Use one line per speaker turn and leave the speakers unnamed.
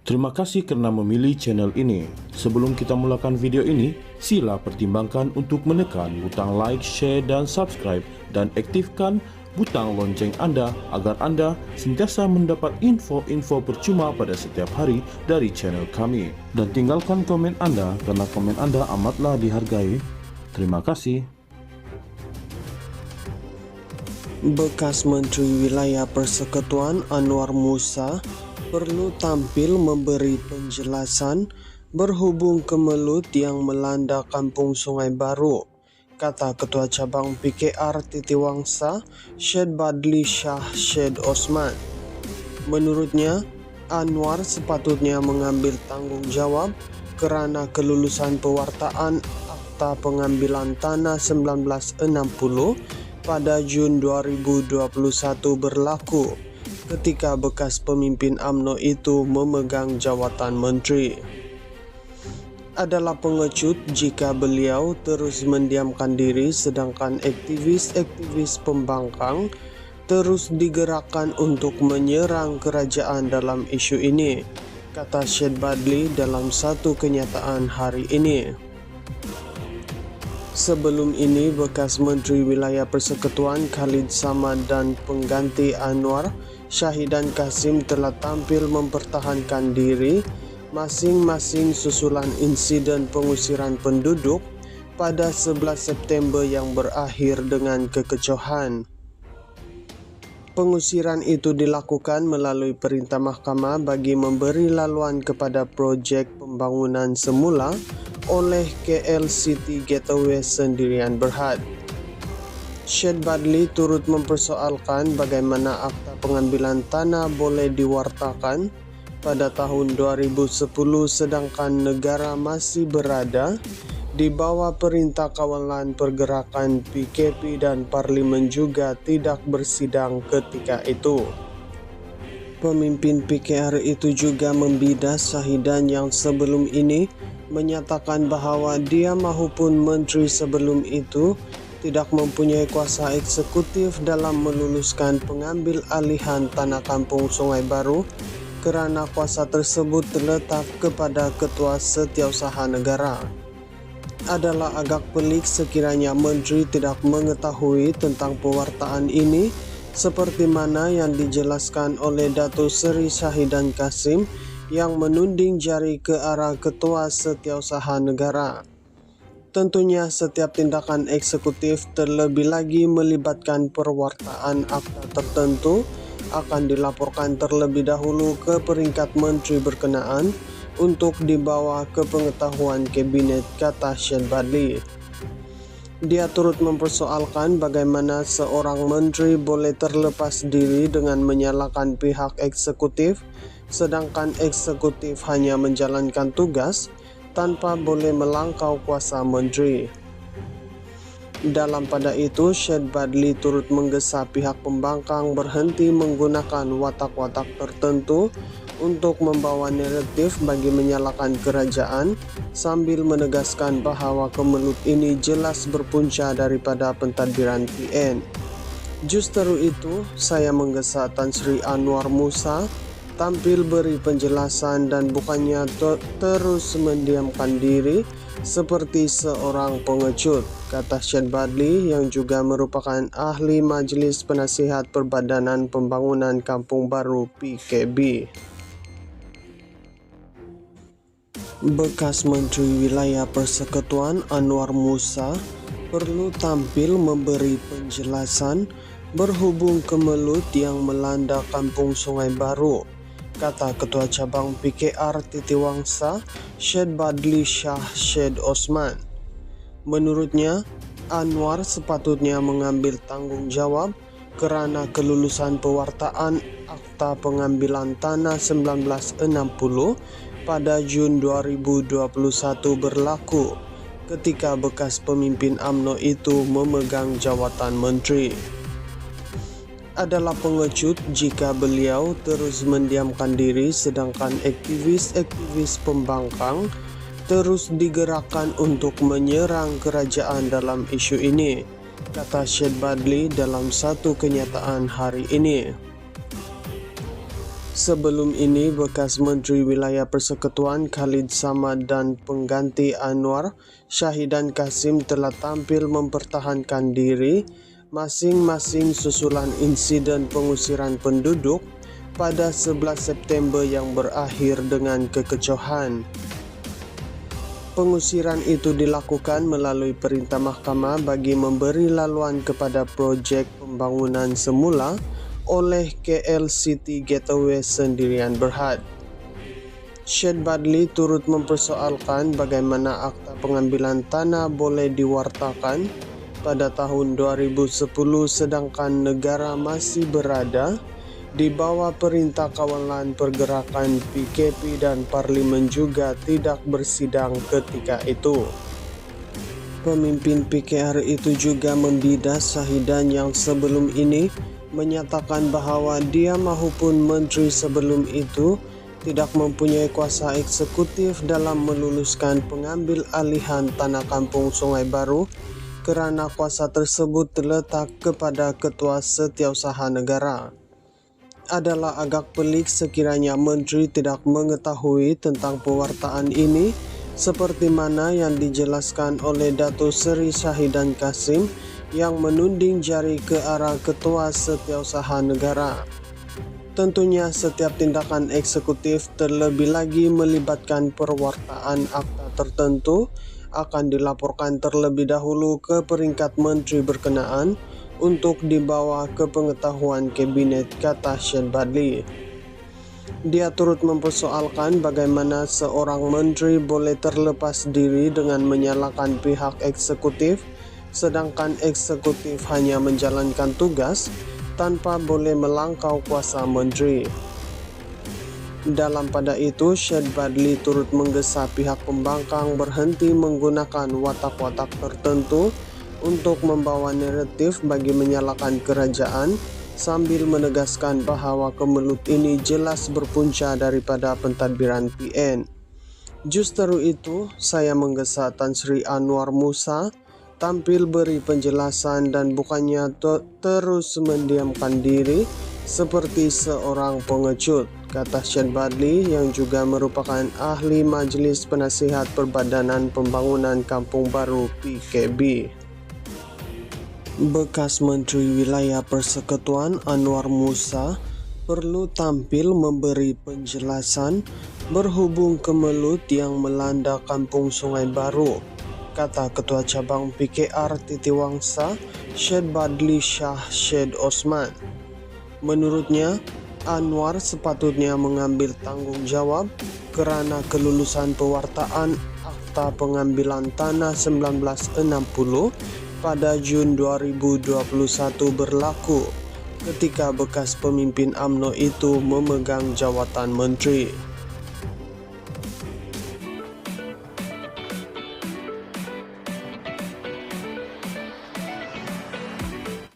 Terima kasih karena memilih channel ini. Sebelum kita mulakan video ini, sila pertimbangkan untuk menekan butang like, share, dan subscribe, dan aktifkan butang lonceng Anda agar Anda sentiasa mendapat info-info percuma pada setiap hari dari channel kami. Dan tinggalkan komen Anda karena komen Anda amatlah dihargai. Terima kasih.
Bekas Menteri Wilayah Persekutuan Anwar Musa perlu tampil memberi penjelasan berhubung kemelut yang melanda Kampung Sungai Baru, kata Ketua Cabang PKR Titiwangsa Syed Badli Shah Syed Osman. Menurutnya, Anwar sepatutnya mengambil tanggung jawab kerana kelulusan pewartaan Akta Pengambilan Tanah 1960 pada Jun 2021 berlaku ketika bekas pemimpin UMNO itu memegang jawatan menteri. Adalah pengecut jika beliau terus mendiamkan diri sedangkan aktivis-aktivis pembangkang terus digerakkan untuk menyerang kerajaan dalam isu ini, kata Syed Badli dalam satu kenyataan hari ini. Sebelum ini, bekas Menteri Wilayah Persekutuan Khalid Samad dan pengganti Anwar, Syahidan Kasim telah tampil mempertahankan diri masing-masing susulan insiden pengusiran penduduk pada 11 September yang berakhir dengan kekecohan. Pengusiran itu dilakukan melalui perintah mahkamah bagi memberi laluan kepada projek pembangunan semula oleh KL City Gateway Sendirian Berhad. Syed Badli turut mempersoalkan bagaimana Akta Pengambilan Tanah boleh diwartakan pada tahun 2010 sedangkan negara masih berada di bawah perintah kawalan pergerakan PKP dan Parlimen juga tidak bersidang ketika itu. Pemimpin PKR itu juga membidas Syahidan yang sebelum ini menyatakan bahawa dia maupun menteri sebelum itu tidak mempunyai kuasa eksekutif dalam meluluskan pengambil alihan tanah Kampung Sungai Baru kerana kuasa tersebut terletak kepada Ketua Setiausaha Negara. Adalah agak pelik sekiranya menteri tidak mengetahui tentang pewartaan ini seperti mana yang dijelaskan oleh Datuk Seri Syahidan Kasim yang menunding jari ke arah Ketua Setiausaha Negara. Tentunya setiap tindakan eksekutif terlebih lagi melibatkan perwartaan akta tertentu akan dilaporkan terlebih dahulu ke peringkat menteri berkenaan untuk dibawa ke pengetahuan kabinet, kata Syed Badli. Dia turut mempersoalkan bagaimana seorang menteri boleh terlepas diri dengan menyalahkan pihak eksekutif sedangkan eksekutif hanya menjalankan tugas tanpa boleh melangkau kuasa menteri. Dalam pada itu, Syed Badli turut menggesa pihak pembangkang berhenti menggunakan watak-watak tertentu untuk membawa naratif bagi menyalahkan kerajaan sambil menegaskan bahawa kemelut ini jelas berpunca daripada pentadbiran PN. Justru itu, saya menggesa Tan Sri Anwar Musa tampil beri penjelasan dan bukannya terus mendiamkan diri seperti seorang pengecut, kata Syed Badli yang juga merupakan ahli Majlis Penasihat Perbadanan Pembangunan Kampung Baru PKB. Bekas Menteri Wilayah Persekutuan Anwar Musa perlu tampil memberi penjelasan berhubung kemelut yang melanda Kampung Sungai Baru, kata Ketua Cabang PKR Titiwangsa Syed Badli Shah Syed Osman. Menurutnya, Anwar sepatutnya mengambil tanggung jawab kerana kelulusan pewartaan Akta Pengambilan Tanah 1960 pada Jun 2021 berlaku ketika bekas pemimpin UMNO itu memegang jawatan menteri. Adalah pengecut jika beliau terus mendiamkan diri sedangkan aktivis-aktivis pembangkang terus digerakkan untuk menyerang kerajaan dalam isu ini, kata Syed Badli dalam satu kenyataan hari ini. Sebelum ini, bekas Menteri Wilayah Persekutuan Khalid Samad dan pengganti Anwar, Syahidan Kasim telah tampil mempertahankan diri masing-masing susulan insiden pengusiran penduduk pada 11 September yang berakhir dengan kekecohan. Pengusiran itu dilakukan melalui perintah mahkamah bagi memberi laluan kepada projek pembangunan semula oleh KL City Gateway Sendirian Berhad. Syed Badli turut mempersoalkan bagaimana akta pengambilan tanah boleh diwartakan pada tahun 2010 sedangkan negara masih berada di bawah perintah kawalan pergerakan PKP dan Parlimen juga tidak bersidang ketika itu. Pemimpin PKR itu juga membidas Syahidan yang sebelum ini menyatakan bahawa dia maupun menteri sebelum itu tidak mempunyai kuasa eksekutif dalam meluluskan pengambil alihan tanah kampung Sungai Baru kerana kuasa tersebut terletak kepada Ketua Setiausaha Negara. Adalah agak pelik sekiranya menteri tidak mengetahui tentang pewartaan ini seperti mana yang dijelaskan oleh Datuk Seri Syahidan Kasim yang menunding jari ke arah Ketua Setiausaha Negara. Tentunya setiap tindakan eksekutif terlebih lagi melibatkan perwartaan akta tertentu akan dilaporkan terlebih dahulu ke peringkat menteri berkenaan untuk dibawa ke pengetahuan kabinet, kata Syed Badli. Dia turut mempersoalkan bagaimana seorang menteri boleh terlepas diri dengan menyalahkan pihak eksekutif sedangkan eksekutif hanya menjalankan tugas tanpa boleh melangkau kuasa menteri. Dalam pada itu, Syed Badli turut menggesa pihak pembangkang berhenti menggunakan watak-watak tertentu untuk membawa naratif bagi menyalahkan kerajaan sambil menegaskan bahawa kemelut ini jelas berpunca daripada pentadbiran PN. Justeru itu, saya menggesa Tan Sri Anwar Musa tampil beri penjelasan dan bukannya terus mendiamkan diri seperti seorang pengecut, kata Syed Badli yang juga merupakan ahli Majlis Penasihat Perbadanan Pembangunan Kampung Baru PKB. Bekas Menteri Wilayah Persekutuan Anwar Musa perlu tampil memberi penjelasan berhubung kemelut yang melanda Kampung Sungai Baru, kata Ketua Cabang PKR Titiwangsa Syed Badli Shah Syed Osman. Menurutnya, Anwar sepatutnya mengambil tanggungjawab kerana kelulusan pewartaan Akta Pengambilan Tanah 1960 pada Jun 2021 berlaku ketika bekas pemimpin UMNO itu memegang jawatan menteri.